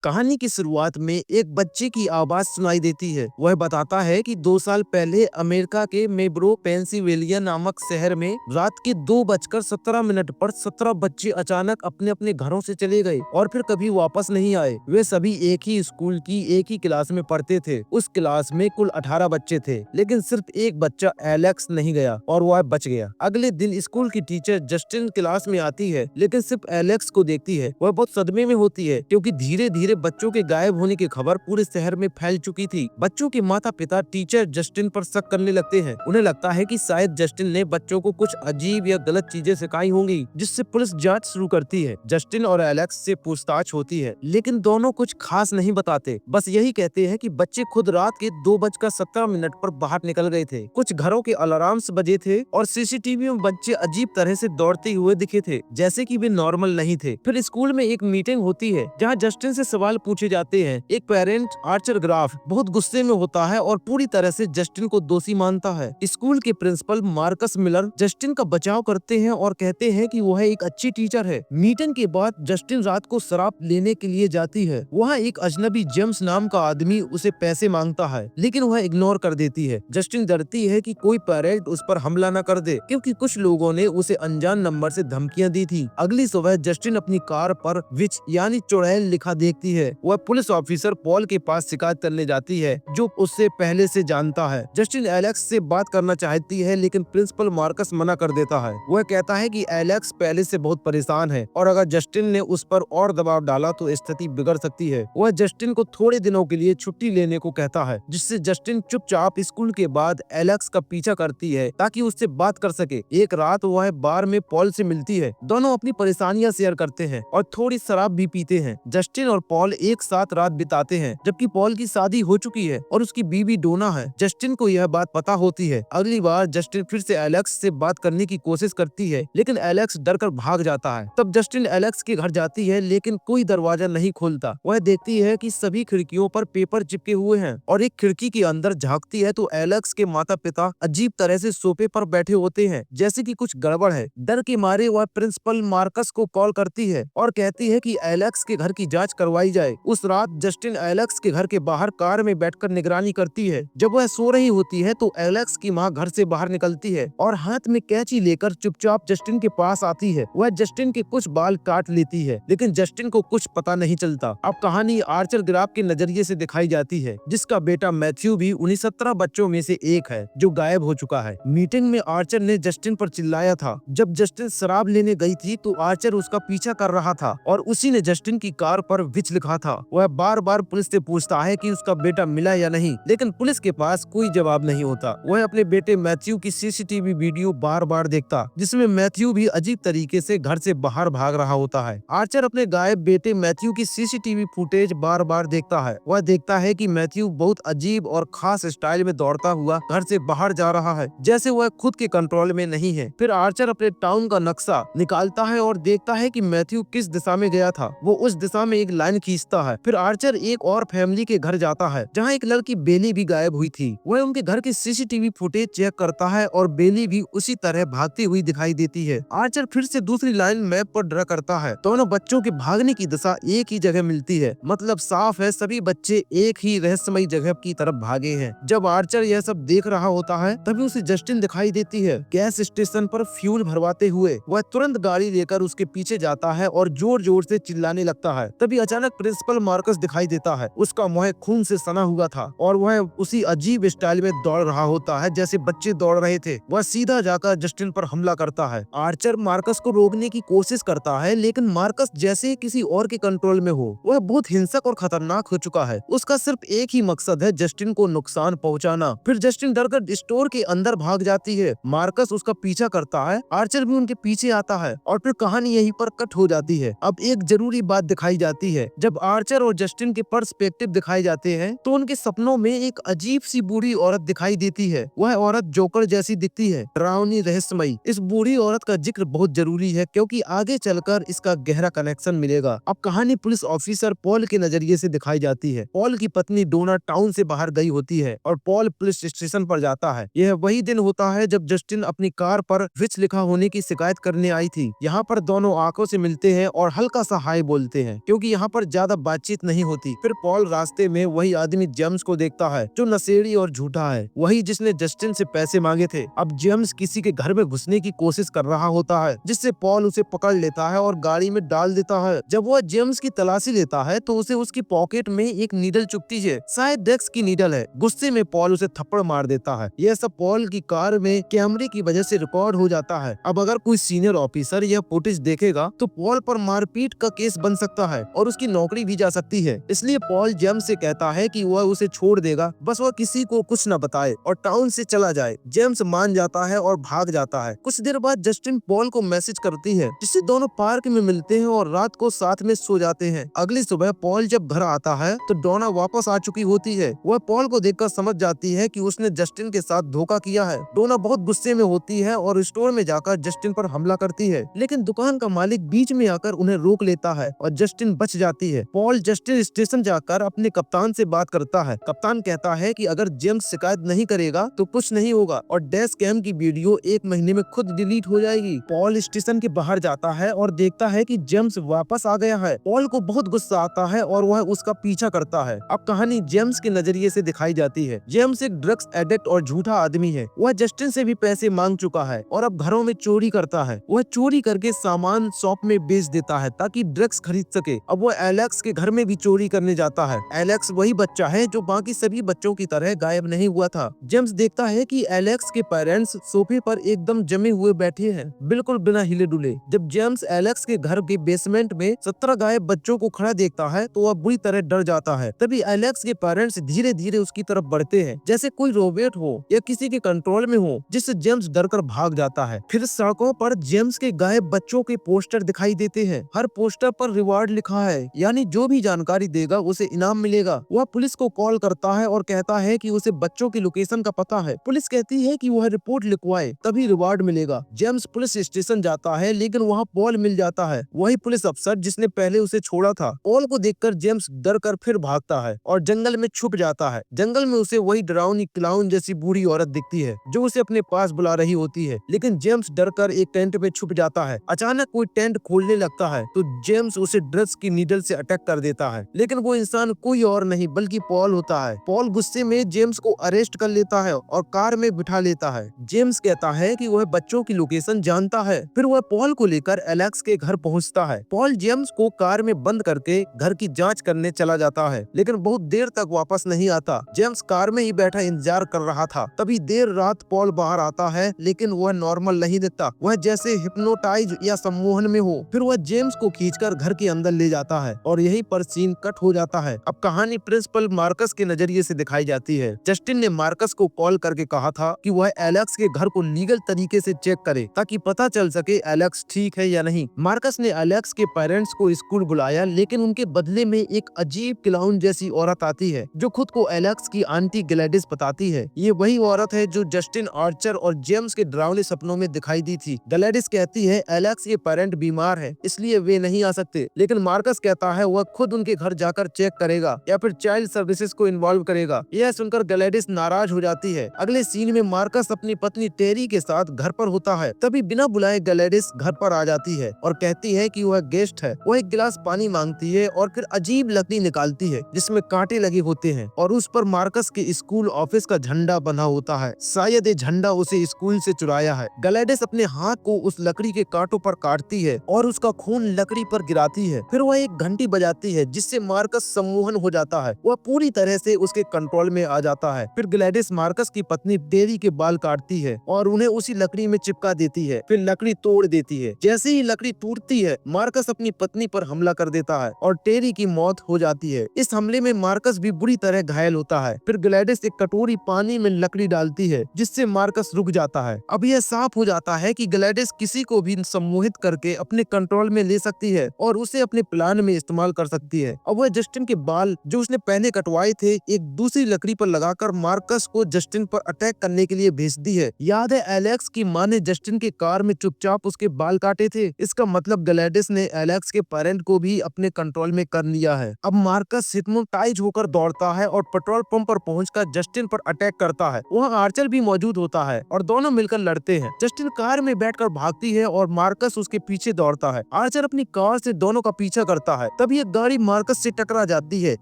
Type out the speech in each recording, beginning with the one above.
कहानी की शुरुआत में एक बच्चे की आवाज सुनाई देती है। वह बताता है कि 2 साल पहले अमेरिका के मेब्रो पेंसिल्वेनिया नामक शहर में रात के 2:17 पर 17 बच्चे अचानक अपने अपने घरों से चले गए और फिर कभी वापस नहीं आए। वे सभी एक ही स्कूल की एक ही क्लास में पढ़ते थे। उस क्लास में कुल 18 बच्चे थे, लेकिन सिर्फ एक बच्चा एलेक्स नहीं गया और वह बच गया। अगले दिन स्कूल की टीचर जस्टिन क्लास में आती है, लेकिन सिर्फ एलेक्स को देखती है। वह बहुत सदमे में होती है क्योंकि धीरे धीरे बच्चों के गायब होने की खबर पूरे शहर में फैल चुकी थी। बच्चों के माता पिता टीचर जस्टिन पर शक करने लगते हैं। उन्हें लगता है कि शायद जस्टिन ने बच्चों को कुछ अजीब या गलत चीजें सिखाई होंगी, जिससे पुलिस जांच शुरू करती है। जस्टिन और एलेक्स से पूछताछ होती है, लेकिन दोनों कुछ खास नहीं बताते। बस यही कहते हैं कि बच्चे खुद रात के 2:17 पर बाहर निकल गए थे। कुछ घरों के अलार्म्स बजे थे और सीसीटीवी में बच्चे अजीब तरह से दौड़ते हुए दिखे थे, जैसे कि वे नॉर्मल नहीं थे। फिर स्कूल में एक मीटिंग होती है जहां जस्टिन से सवाल पूछे जाते हैं। एक पेरेंट आर्चर ग्राफ बहुत गुस्से में होता है और पूरी तरह से जस्टिन को दोषी मानता है। स्कूल के प्रिंसिपल मार्कस मिलर जस्टिन का बचाव करते हैं और कहते हैं कि वह एक अच्छी टीचर है। मीटिंग के बाद जस्टिन रात को शराब लेने के लिए जाती है। वहाँ एक अजनबी जेम्स नाम का आदमी उसे पैसे मांगता है, लेकिन वह इग्नोर कर देती है। जस्टिन डरती है कि कोई पेरेंट उस पर हमला न कर दे, क्योंकि कुछ लोगों ने उसे अनजान नंबर से धमकियां दी थी। अगली सुबह जस्टिन अपनी कार पर विच यानी चुड़ैल लिखा देखती है। वह पुलिस ऑफिसर पॉल के पास शिकायत करने जाती है, जो उससे पहले से जानता है। जस्टिन एलेक्स से बात करना चाहती है, लेकिन प्रिंसिपल मार्कस मना कर देता है। वह कहता है कि एलेक्स पहले से बहुत परेशान है और अगर जस्टिन ने उस पर और दबाव डाला तो स्थिति बिगड़ सकती है। वह जस्टिन को थोड़े दिनों के लिए छुट्टी लेने को कहता है, जिससे जस्टिन चुपचाप स्कूल के बाद एलेक्स का पीछा करती है ताकि उससे बात कर सके। एक रात वह बार में पॉल से मिलती है। दोनों अपनी परेशानियां शेयर करते हैं और थोड़ी शराब भी पीते हैं। जस्टिन और पॉल एक साथ रात बिताते हैं, जबकि पॉल की शादी हो चुकी है और उसकी बीवी डोना है। जस्टिन को यह बात पता होती है। अगली बार जस्टिन फिर से एलेक्स से बात करने की कोशिश करती है, लेकिन एलेक्स डरकर भाग जाता है। तब जस्टिन एलेक्स के घर जाती है, लेकिन कोई दरवाजा नहीं खोलता। वह देखती है कि सभी खिड़कियों पर पेपर चिपके हुए हैं और एक खिड़की के अंदर झांकती है तो एलेक्स के माता पिता अजीब तरह से सोफे पर बैठे होते हैं, जैसे कि कुछ गड़बड़ है। डर के मारे वह प्रिंसिपल मार्कस को कॉल करती है और कहती है कि एलेक्स के घर की जांच करवाई जाए। उस रात जस्टिन एलेक्स के घर के बाहर कार में बैठकर निगरानी करती है। जब वह सो रही होती है तो एलेक्स की माँ घर से बाहर निकलती है और हाथ में कैंची लेकर चुपचाप जस्टिन के पास आती है। वह जस्टिन के कुछ बाल काट लेती है, लेकिन जस्टिन को कुछ पता नहीं चलता। अब कहानी आर्चर ग्राफ के नजरिए से दिखाई जाती है, जिसका बेटा मैथ्यू भी उन्हीं 17 बच्चों में से एक है जो गायब हो चुका है। मीटिंग में आर्चर ने जस्टिन पर चिल्लाया था। जब जस्टिन शराब लेने गई थी तो आर्चर उसका पीछा कर रहा था और उसी ने जस्टिन की कार पर विच लिखा था। वह बार बार पुलिस से पूछता है कि उसका बेटा मिला या नहीं, लेकिन पुलिस के पास कोई जवाब नहीं होता। वह अपने बेटे मैथ्यू की सीसीटीवी वीडियो बार बार देखता, जिसमें मैथ्यू भी अजीब तरीके से घर से बाहर भाग रहा होता है। आर्चर अपने गायब बेटे मैथ्यू की सीसीटीवी फुटेज बार बार देखता है। वह देखता है कि मैथ्यू बहुत अजीब और खास स्टाइल में दौड़ता हुआ घर से बाहर जा रहा है, जैसे वह खुद के कंट्रोल में नहीं है। फिर आर्चर अपने टाउन का नक्शा निकालता है और देखता है कि मैथ्यू किस दिशा में गया था। वो उस दिशा में एक लाइन खींचता है। फिर आर्चर एक और फैमिली के घर जाता है, जहाँ एक लड़की बेली भी गायब हुई थी। वह उनके घर की सीसीटीवी फुटेज चेक करता है और बेली भी उसी तरह भागती हुई दिखाई देती है। आर्चर फिर से दूसरी लाइन मैप पर ड्रा करता है। दोनों बच्चों के भागने की दिशा एक ही जगह मिलती है, मतलब साफ है सभी बच्चे एक ही रहस्यमयी जगह की तरफ भागे हैं। जब आर्चर यह सब देख रहा होता है, तभी उसे जस्टिन दिखाई देती है। गैस स्टेशन पर फ्यूल भरवाते हुए वह तुरंत गाड़ी लेकर उसके पीछे जाता है और जोर जोर से चिल्लाने लगता है। तभी अचानक प्रिंसिपल मार्कस दिखाई देता है। उसका मुंह खून से सना हुआ था और वह उसी अजीब स्टाइल में दौड़ रहा होता है जैसे बच्चे दौड़ रहे थे। वह सीधा जाकर जस्टिन पर हमला करता है। आर्चर मार्कस को रोकने की कोशिश करता है, लेकिन मार्कस जैसे किसी और के कंट्रोल में हो। वह बहुत हिंसक और खतरनाक हो चुका है। उसका सिर्फ एक ही मकसद है, जस्टिन को नुकसान पहुंचाना। फिर जस्टिन डरकर स्टोर के अंदर भाग जाती है। मार्कस उसका पीछा करता है, आर्चर भी उनके पीछे आता है और फिर कहानी यहीं पर कट हो जाती है। अब एक जरूरी बात दिखाई जाती है। जब आर्चर और जस्टिन के पर्सपेक्टिव दिखाई जाते हैं तो उनके सपनों में एक अजीब सी बूढ़ी औरत दिखाई देती है। वह औरत जोकर जैसी दिखती है, डरावनी, रहस्यमयी। इस बूढ़ी औरत का जिक्र बहुत जरूरी है, क्योंकि आगे चलकर इसका गहरा कनेक्शन मिलेगा। अब कहानी पुलिस ऑफिसर पॉल के नजरिए से दिखाई जाती है। पॉल की पत्नी डोना टाउन से बाहर गई होती है और पॉल पुलिस स्टेशन पर जाता है। यह वही दिन होता है जब जस्टिन अपनी कार पर विच लिखा होने की शिकायत करने आई थी। यहाँ पर दोनों आंखों से मिलते हैं और हल्का सा हाय बोलते हैं, क्योंकि यहाँ पर ज्यादा बातचीत नहीं होती। फिर पॉल रास्ते में वही आदमी जेम्स को देखता है जो नशेड़ी और झूठा है, वही जिसने जस्टिन से पैसे मांगे थे। अब जेम्स किसी के घर में घुसने की कोशिश कर रहा होता है, जिससे पॉल उसे पकड़ लेता है और गाड़ी में डाल देता है। जब वह जेम्स की तलाशी लेता है तो उसे उसकी पॉकेट में एक नीडल चुभती है, शायद ड्रग्स की नीडल है। गुस्से में पॉल उसे थप्पड़ मार देता है। यह सब पॉल की कार में कैमरे की वजह से रिकॉर्ड हो जाता है। अब अगर कोई सीनियर ऑफिसर यह फुटेज देखेगा तो पॉल पर मारपीट का केस बन सकता है और उसकी नौकरी भी जा सकती है। इसलिए पॉल जेम्स से कहता है कि वह उसे छोड़ देगा, बस वह किसी को कुछ न बताए और टाउन से चला जाए। जेम्स मान जाता है और भाग जाता है। कुछ देर बाद जस्टिन पॉल को मैसेज करती है, जिससे दोनों पार्क में मिलते हैं और रात को साथ में सो जाते हैं। अगली सुबह पॉल जब घर आता है तो डोना वापस आ चुकी होती है। वह पॉल को देखकर समझ जाती है कि उसने जस्टिन के साथ धोखा किया है। डोना बहुत गुस्से में होती है और स्टोर में जाकर जस्टिन पर हमला करती है, लेकिन दुकान का मालिक बीच में आकर उन्हें रोक लेता है और जस्टिन बच जाती है। पॉल जस्टिन स्टेशन जाकर अपने कप्तान से बात करता है। कप्तान कहता है कि अगर जेम्स शिकायत नहीं करेगा तो कुछ नहीं होगा और डैश कैम की वीडियो 1 महीने में खुद डिलीट हो जाएगी। पॉल स्टेशन के बाहर जाता है और देखता है कि जेम्स वापस आ गया है। पॉल को बहुत गुस्सा आता है और वह उसका पीछा करता है। अब कहानी जेम्स के नजरिए से दिखाई जाती है। जेम्स एक ड्रग्स एडिक्ट और झूठा आदमी है। वह जस्टिन से भी पैसे मांग चुका है और अब घरों में चोरी करता है। वह चोरी करके सामान शॉप में बेच देता है ताकि ड्रग्स खरीद सके। अब वह एलेक्स के घर में भी चोरी करने जाता है। एलेक्स वही बच्चा है जो बाकी सभी बच्चों की तरह गायब नहीं हुआ था। जेम्स देखता है कि एलेक्स के पेरेंट्स सोफे पर एकदम जमे हुए बैठे हैं, बिल्कुल बिना हिले डुले। जब जेम्स एलेक्स के घर के बेसमेंट में 17 गायब बच्चों को खड़ा देखता है तो वह बुरी तरह डर जाता है। तभी एलेक्स के पेरेंट्स धीरे धीरे उसकी तरफ बढ़ते हैं, जैसे कोई रोबोट हो या किसी के कंट्रोल में हो, जिससे जेम्स डरकर भाग जाता है। फिर सड़कों पर जेम्स के गायब बच्चों के पोस्टर दिखाई देते हैं। हर पोस्टर पर रिवार्ड लिखा है, यानी जो भी जानकारी देगा उसे इनाम मिलेगा। वह पुलिस को कॉल करता है और कहता है कि उसे बच्चों की लोकेशन का पता है। पुलिस कहती है कि वह रिपोर्ट लिखवाए, तभी रिवार्ड मिलेगा। जेम्स पुलिस स्टेशन जाता है, लेकिन वहाँ पॉल मिल जाता है, वही पुलिस अफसर जिसने पहले उसे छोड़ा था। पॉल को देखकर जेम्स डर कर फिर भागता है और जंगल में छुप जाता है। जंगल में उसे वही डरावनी क्लाउन जैसी बूढ़ी औरत दिखती है जो उसे अपने पास बुला रही होती है, लेकिन जेम्स डर कर एक टेंट में छुप जाता है। अचानक कोई टेंट खोलने लगता है तो जेम्स उसे ड्रग्स की नीडल से अटैक कर देता है, लेकिन वो इंसान कोई और नहीं बल्कि पॉल होता है। पॉल गुस्से में जेम्स को अरेस्ट कर लेता है और कार में बिठा लेता है। जेम्स कहता है कि वह बच्चों की लोकेशन जानता है। फिर वह पॉल को लेकर एलेक्स के घर पहुंचता है। पॉल जेम्स को कार में बंद करके घर की जांच करने चला जाता है, लेकिन बहुत देर तक वापस नहीं आता। जेम्स कार में ही बैठा इंतजार कर रहा था। तभी देर रात पॉल बाहर आता है, लेकिन वह नॉर्मल नहीं दिखता, वह जैसे हिप्नोटाइज या सम्मोहन में हो। फिर वह जेम्स को खींचकर घर के अंदर ले जाता है और यहीं पर सीन कट हो जाता है। अब कहानी प्रिंसिपल मार्कस के नजरिए से दिखाई जाती है। जस्टिन ने मार्कस को कॉल करके कहा था कि वह एलेक्स के घर को लीगल तरीके से चेक करे ताकि पता चल सके एलेक्स ठीक है या नहीं। मार्कस ने एलेक्स के पेरेंट्स को स्कूल बुलाया, लेकिन उनके बदले में एक अजीब क्लाउन जैसी औरत आती है जो खुद को एलेक्स की आंटी ग्लैडिस बताती है। ये वही औरत है जो जस्टिन, आर्चर और जेम्स के डरावने सपनों में दिखाई दी थी। ग्लैडिस कहती है एलेक्स के पेरेंट बीमार है, इसलिए वे नहीं आ सकते, लेकिन मार्कस कहता है वह खुद उनके घर जाकर चेक करेगा या फिर चाइल्ड सर्विसेज को इन्वॉल्व करेगा। यह सुनकर ग्लैडिस नाराज हो जाती है। अगले सीन में मार्कस अपनी पत्नी टेरी के साथ घर पर होता है। तभी बिना बुलाए ग्लैडिस घर पर आ जाती है और कहती है कि वह गेस्ट है। वह एक गिलास पानी मांगती है और फिर अजीब लकड़ी निकालती है जिसमें कांटे लगे होते हैं और उस पर मार्कस के स्कूल ऑफिस का झंडा बना होता है। शायद ये झंडा उसे स्कूल से चुराया है। ग्लैडिस अपने हाथ को उस लकड़ी के कांटों पर काटती है और उसका खून लकड़ी पर गिराती है। फिर वह एक घंटी बजाती है जिससे मार्कस सम्मोहन हो जाता है। वह पूरी तरह से उसके कंट्रोल में आ जाता है। फिर ग्लैडिस मार्कस की पत्नी टेरी के बाल काटती है और उन्हें उसी लकड़ी में चिपका देती है। फिर लकड़ी तोड़ देती है। जैसे ही लकड़ी टूटती है, मार्कस अपनी पत्नी पर हमला कर देता है और टेरी की मौत हो जाती है। इस हमले में मार्कस भी बुरी तरह घायल होता है। फिर ग्लैडिस एक कटोरी पानी में लकड़ी डालती है जिससे मार्कस रुक जाता है। अब यह साफ हो जाता है कि ग्लैडिस किसी को भी सम्मोहित करके अपने कंट्रोल में ले सकती है और उसे अपने प्लान में इस्तेमाल कर सकती है। अब वह जस्टिन के बाल जो उसने पहले कटवाए थे एक दूसरी लकड़ी पर लगाकर मार्कस को जस्टिन पर अटैक करने के लिए भेजती है। याद है एलेक्स की माँ ने जस्टिन के कार में चुपचाप उसके बाल काटे थे। इसका मतलब ग्लैडिस ने एलेक्स के पेरेंट को भी अपने कंट्रोल में कर लिया है। अब मार्कस हिप्नोटाइज होकर दौड़ता है और पेट्रोल पंप पर पहुंचकर जस्टिन पर अटैक करता है। वहाँ आर्चर भी मौजूद होता है और दोनों मिलकर लड़ते हैं। जस्टिन कार में बैठकर भागती है और मार्कस उसके पीछे दौड़ता है। आर्चर अपनी कार से दोनों का पीछा करता है, तभी एक गाड़ी मार्कस से टकरा जाती है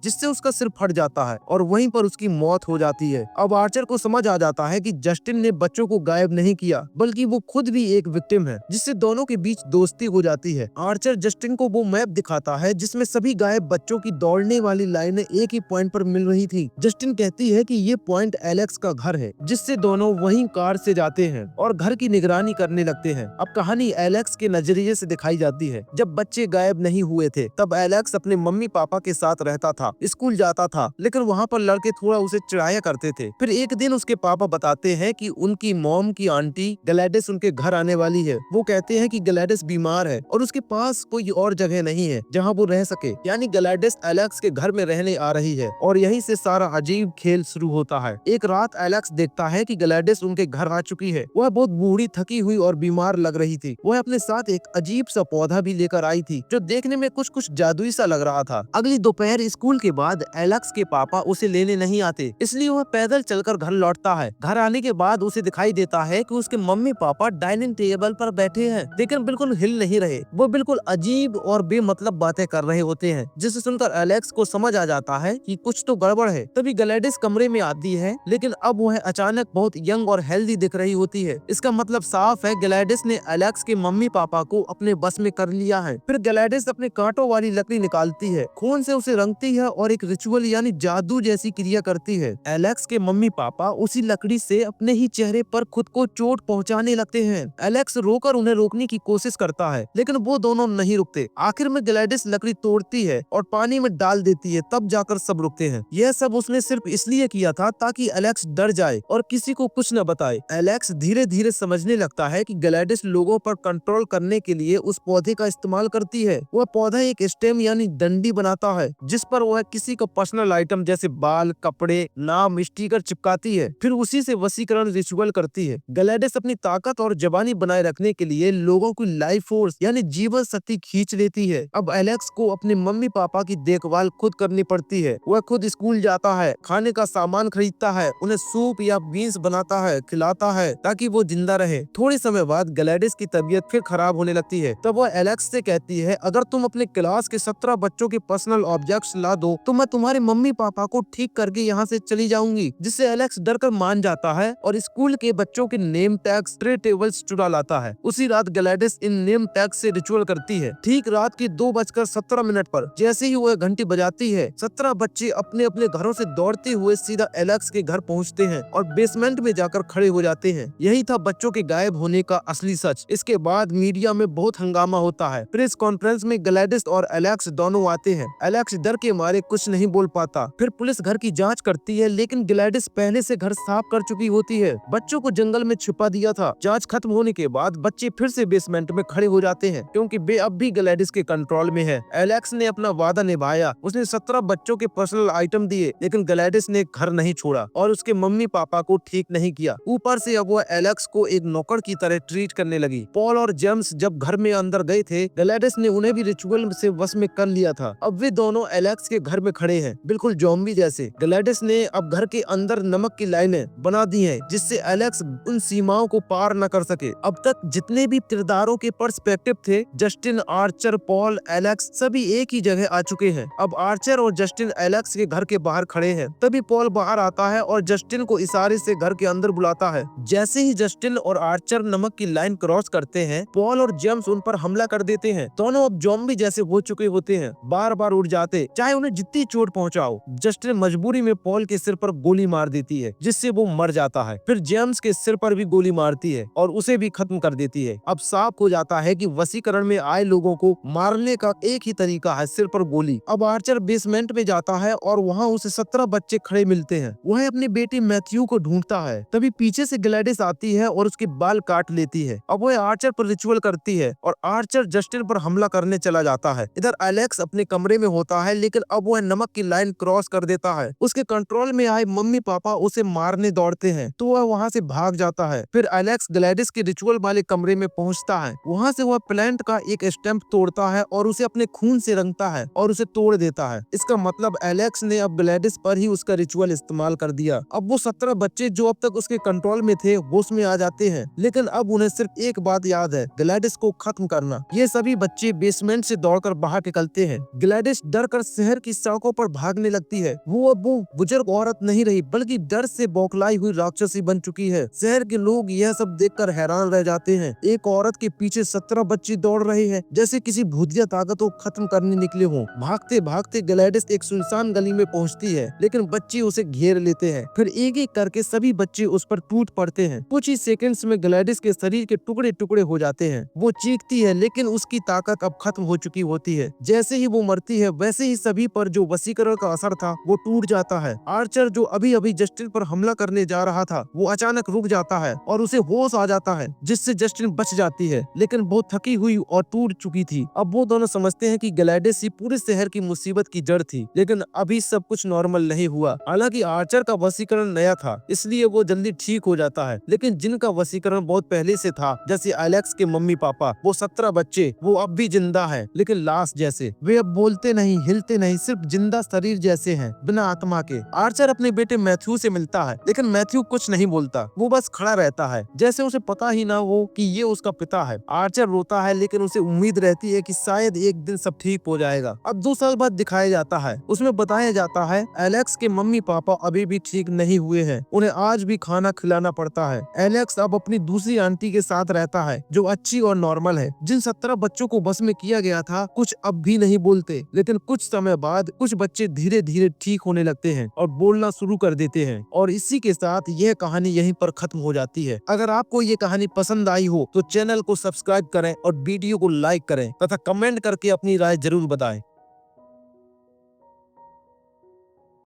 जिससे उसका सिर फट जाता है और वहीं पर उसकी मौत हो जाती है। अब आर्चर को समझ आ जाता है कि जस्टिन ने बच्चों को गायब नहीं किया बल्कि वो खुद भी एक विक्टिम है, जिससे दोनों के बीच दोस्ती हो जाती है। आर्चर जस्टिन को वो मैप दिखाता है जिसमें सभी गायब बच्चों की दौड़ने वाली लाइनें एक ही पॉइंट पर मिल रही थी। जस्टिन कहती है कि ये पॉइंट एलेक्स का घर है, जिससे दोनों वहीं कार से जाते हैं और घर की निगरानी करने लगते हैं। अब कहानी एलेक्स के नजरिए से दिखाई जाती है। जब बच्चे गायब नहीं हुए थे तब एलेक्स अपने मम्मी पापा के साथ रहता था, स्कूल जाता था, लेकिन वहाँ पर लड़के थोड़ा उसे चिढ़ाया करते थे। फिर एक दिन उसके पापा बताते हैं कि उनकी मॉम की आंटी ग्लैडिस उनके घर आने वाली है। वो कहते हैं कि ग्लैडिस बीमार है और उसके पास कोई और जगह नहीं है जहाँ वो रह सके, यानी ग्लैडिस एलेक्स के घर में रहने आ रही है और यहीं से सारा अजीब खेल शुरू होता है। एक रात एलेक्स देखता है कि ग्लैडिस उनके घर आ चुकी है। वह बहुत बूढ़ी, थकी हुई और बीमार लग रही थी। वह अपने साथ एक अजीब सा पौधा भी लेकर आई थी जो देखने में कुछ कुछ जादुई सा लग रहा था। अगली दोपहर स्कूल के बाद एलेक्स के पापा उसे लेने नहीं आते, इसलिए वह पैदल चलकर घर लौटता है। घर आने के बाद उसे दिखाई देता है कि उसके मम्मी पापा डाइनिंग टेबल पर बैठे हैं, लेकिन बिल्कुल हिल नहीं रहे। वो बिल्कुल अजीब और बेमतलब बातें कर रहे होते हैं, जिसे सुनकर एलेक्स को समझ आ जाता है कि कुछ तो गड़बड़ है। तभी ग्लैडिस कमरे में आती है, लेकिन अब वह अचानक बहुत यंग और हेल्दी दिख रही होती है। इसका मतलब साफ है ग्लैडिस ने एलेक्स के मम्मी पापा को अपने बस में कर लिया है। फिर ग्लैडिस अपने कांटों वाली लकड़ी निकालती है, खून से उसे रंगती है और एक रिचुअल यानी जादू जैसी क्रिया करती है। एलेक्स के मम्मी पापा उसी लकड़ी से अपने ही चेहरे पर खुद को चोट पहुंचाने लगते हैं। एलेक्स रोकर उन्हें रोकने की कोशिश करता है, लेकिन वो दोनों नहीं रुकते। आखिर में ग्लैडिस लकड़ी तोड़ती है और पानी में डाल देती है, तब जाकर सब रुकते हैं। यह सब उसने सिर्फ इसलिए किया था ताकि एलेक्स डर जाए और किसी को कुछ न बताए। एलेक्स धीरे धीरे समझने लगता है कि ग्लैडिस लोगों पर कंट्रोल करने के लिए उस पौधे का इस्तेमाल करती है। वह पौधा एक स्टेम यानी डंडी बनाता है जिस पर वह किसी का पर्सनल आइटम जैसे बाल, कपड़े, नाम, स्टिकर चिपकाती है। फिर उसी से वशीकरण रिचुअल करती है। ग्लैडिस अपनी ताकत और जवानी बनाए रखने के लिए लोगों की लाइफ फोर्स यानी जीवन शक्ति खींच लेती है। अब एलेक्स को अपने मम्मी पापा की देखभाल खुद करनी पड़ती है। वह खुद स्कूल जाता है, खाने का सामान खरीदता है, उन्हें सूप या बीन्स बनाता है, खिलाता है ताकि वो जिंदा रहे। थोड़े समय बाद ग्लैडिस की तबीयत फिर खराब होने लगती है। तब वह एलेक्स से कहती है, अगर तुम अपने क्लास के 17 बच्चों के पर्सनल ऑब्जेक्ट्स ला दो तो मैं तुम्हारे मम्मी पापा को ठीक करके यहाँ से चली जाऊंगी। जिससे एलेक्स डरकर मान जाता है और स्कूल के बच्चों के नेम टैग्स, ट्रे टेबल्स चुरा लाता है। उसी रात ग्लैडिस इन नेम टैग्स से रिचुअल करती है। ठीक रात के 2:17 पर जैसे ही वह घंटी बजाती है, 17 बच्चे अपने अपने घरों से दौड़ते हुए सीधा एलेक्स के घर पहुंचते हैं और बेसमेंट में जाकर खड़े हो जाते हैं। यही था बच्चों के गायब होने का असली सच। इसके बाद मीडिया में बहुत हंगामा होता है। प्रेस कॉन्फ्रेंस में ग्लैडिस और एलेक्स दोनों आते हैं। एलेक्स डर के मारे कुछ नहीं बोल पाता। फिर पुलिस घर की जांच करती है, लेकिन ग्लैडिस पहले से घर साफ कर चुकी होती है। बच्चों को जंगल में छुपा दिया था। जांच खत्म होने के बाद बच्चे फिर से बेसमेंट में खड़े हो जाते हैं, क्योंकि वे अब भी ग्लैडिस के कंट्रोल में है। एलेक्स ने अपना वादा निभाया। उसने 17 बच्चों के पर्सनल आइटम दिए, लेकिन ग्लैडिस ने घर नहीं छोड़ा और उसके मम्मी पापा को ठीक नहीं किया। ऊपर से अब वह एलेक्स को एक नौकर की तरह ट्रीट करने लगी। पॉल और जेम्स जब घर में अंदर गए थे, ग्लैडिस ने उन्हें भी रिचुअल से वश में कर लिया था। अब वे दोनों एलेक्स के घर में खड़े हैं, बिल्कुल ज़ॉम्बी जैसे। ग्लैडिस ने अब घर के अंदर नमक की लाइनें बना दी हैं, जिससे एलेक्स उन सीमाओं को पार न कर सके। अब तक जितने भी किरदारों के पर्सपेक्टिव थे, जस्टिन, आर्चर, पॉल, एलेक्स, सभी एक ही जगह आ चुके हैं। अब आर्चर और जस्टिन एलेक्स के घर के बाहर खड़े हैं। तभी पॉल बाहर आता है और जस्टिन को इशारे से घर के अंदर बुलाता है। जैसे ही जस्टिन और आर्चर नमक की लाइन क्रॉस करते हैं, पॉल और जेम्स उन पर हमला कर देते हैं। दोनों अब ज़ॉम्बी जैसे हो चुके होते हैं, बार बार उड़ जाते, चाहे उन्हें जितनी चोट पहुंचाओ। जस्टिन मजबूरी में पॉल के सिर पर गोली मार देती है, जिससे वो मर जाता है। फिर जेम्स के सिर पर भी गोली मारती है और उसे भी खत्म कर देती है। अब साफ हो जाता है कि वशीकरण में आए लोगों को मारने का एक ही तरीका है, सिर पर गोली। अब आर्चर बेसमेंट में जाता है और वहाँ उसे 17 बच्चे खड़े मिलते हैं। वह अपनी बेटी मैथ्यू को ढूंढता है। तभी पीछे से ग्लैडिस आती है और उसके बाल काट लेती है। अब वह आर्चर पर रिचुअल करती है और आर्चर जस्टिन पर हमला करने चला जाता है। इधर एलेक्स अपने कमरे में होता है, लेकिन अब वह नमक की लाइन क्रॉस कर देता है। उसके कंट्रोल में आए मम्मी पापा उसे मारने दौड़ते हैं, तो वह वहाँ से भाग जाता है। फिर एलेक्स ग्लैडिस के रिचुअल वाले कमरे में पहुँचता है। वहाँ से वह प्लांट का एक स्टैम्प तोड़ता है और उसे अपने खून से रंगता है और उसे तोड़ देता है। इसका मतलब एलेक्स ने अब ग्लैडिस पर ही उसका रिचुअल इस्तेमाल कर दिया। अब वो 17 बच्चे जो अब तक उसके कंट्रोल में थे, होश में आ जाते हैं, लेकिन अब उन्हें सिर्फ एक बात याद है, ग्लैडिस को खत्म करना। ये सभी बच्चे बेसमेंट से दौड़कर बाहर निकलते हैं। ग्लैडिस डर कर शहर की सड़कों पर भागने लगती है। वो अब वो बुजुर्ग औरत नहीं रही, बल्कि डर से बौखलाई हुई राक्षसी बन चुकी है। शहर के लोग यह सब देखकर हैरान रह जाते हैं। एक औरत के पीछे 17 बच्चे दौड़ रहे हैं, जैसे किसी भूतिया ताकत को खत्म करने निकले हों। भागते भागते ग्लैडिस एक सुनसान गली में पहुंचती है, लेकिन बच्चे उसे घेर लेते हैं। फिर एक एक करके सभी बच्चे उस पर टूट पड़ते हैं। कुछ ही सेकंड्स में ग्लैडिस के शरीर के टुकड़े टुकड़े हो जाते हैं। वो चीखती है, लेकिन उसकी ताकत अब खत्म हो चुकी होती है। जैसे ही वो मरती है, वैसे ही सभी पर जो वशीकरण का असर था वो टूट जाता है। आर्चर जो अभी अभी जस्टिन पर हमला करने जा रहा था, वो अचानक रुक जाता है और उसे होश आ जाता है, जिससे जस्टिन बच जाती है, लेकिन बहुत थकी हुई और टूट चुकी थी। अब वो दोनों समझते हैं कि ग्लैडिस ही पूरे शहर की मुसीबत की जड़ थी, लेकिन अभी सब कुछ नॉर्मल नहीं हुआ। हालांकि आर्चर का वशीकरण नया था, इसलिए वो जल्दी ठीक हो जाता है, लेकिन जिनका वशीकरण बहुत पहले से था, जैसे एलेक्स के मम्मी पापा, वो 17 बच्चे, वो अब भी जिंदा है, लेकिन लाश जैसे। वे अब बोलते नहीं, हिलते नहीं, सिर्फ जिंदा शरीर जैसे हैं, बिना आत्मा के। आर्चर अपने बेटे मैथ्यू से मिलता है, लेकिन मैथ्यू कुछ नहीं बोलता। वो बस खड़ा रहता है, जैसे उसे पता ही ना हो कि ये उसका पिता है। आर्चर रोता है, लेकिन उसे उम्मीद रहती है कि शायद एक दिन सब ठीक हो जाएगा। अब 2 साल बाद दिखाया जाता है, उसमें बताया जाता है एलेक्स के मम्मी पापा अभी भी ठीक नहीं हुए हैं, उन्हें आज भी खाना खिलाना पड़ता है। एलेक्स अब अपनी दूसरी आंटी के साथ रहता है, जो अच्छी और नॉर्मल है। जिन 17 बच्चों को बस में किया गया था, कुछ अब भी नहीं बोलते, लेकिन कुछ समय बाद कुछ बच्चे धीरे धीरे ठीक होने लगते हैं और बोलना शुरू कर देते हैं। और इसी के साथ यह कहानी यहीं पर खत्म हो जाती है। अगर आपको ये कहानी पसंद आई हो तो चैनल को सब्सक्राइब करें और वीडियो को लाइक करें तथा कमेंट करके अपनी राय जरूर बताएं।